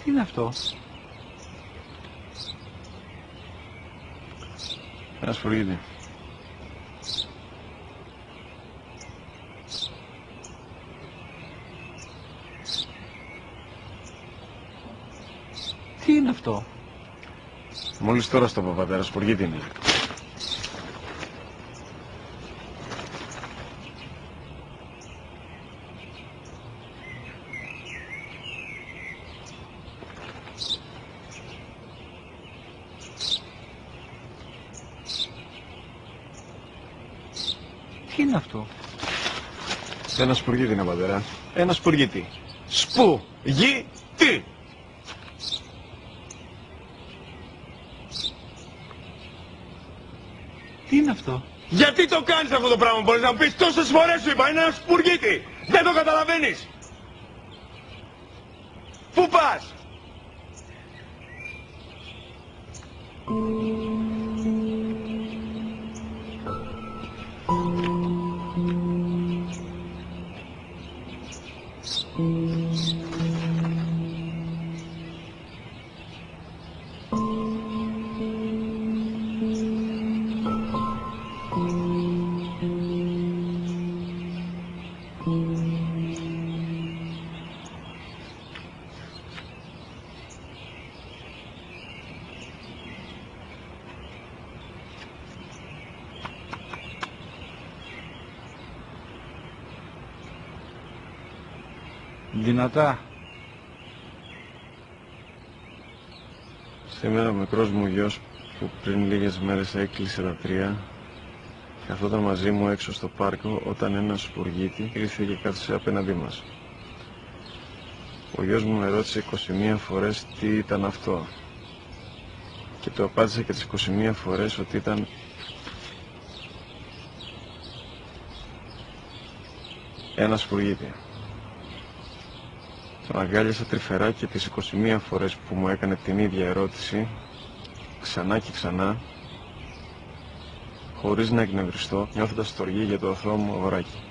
Τι είναι αυτό? Ένα σπουργίτη. Τι είναι αυτό? Μόλις τώρα στο πατέρα, σπουργίτη είναι. Τι είναι αυτό? Ένα σπουργίτη είναι, πατέρα. Ένα σπουργίτη. Σπου-γι-τι! Τι είναι αυτό? Γιατί το κάνεις αυτό το πράγμα, μπορείς να μου πεις? Τόσες φορές σου είπα, είναι ένα σπουργίτη! Δεν το καταλαβαίνεις! Πού πας? Δυνατά. Σήμερα ο μικρός μου γιος που πριν λίγες μέρες έκλεισε τα 3 καθόταν μαζί μου έξω στο πάρκο όταν ένας σπουργίτη ήρθε και κάθισε απέναντί μας. Ο γιος μου με ρώτησε 21 φορές τι ήταν αυτό και του απάντησε και τις 21 φορές ότι ήταν ένα σπουργίτη. Τον αγκάλιασα τρυφερά και τις 21 φορές που μου έκανε την ίδια ερώτηση, ξανά και ξανά, χωρίς να εκνευριστώ, νιώθοντας στοργή για το αθώο μου αγοράκι.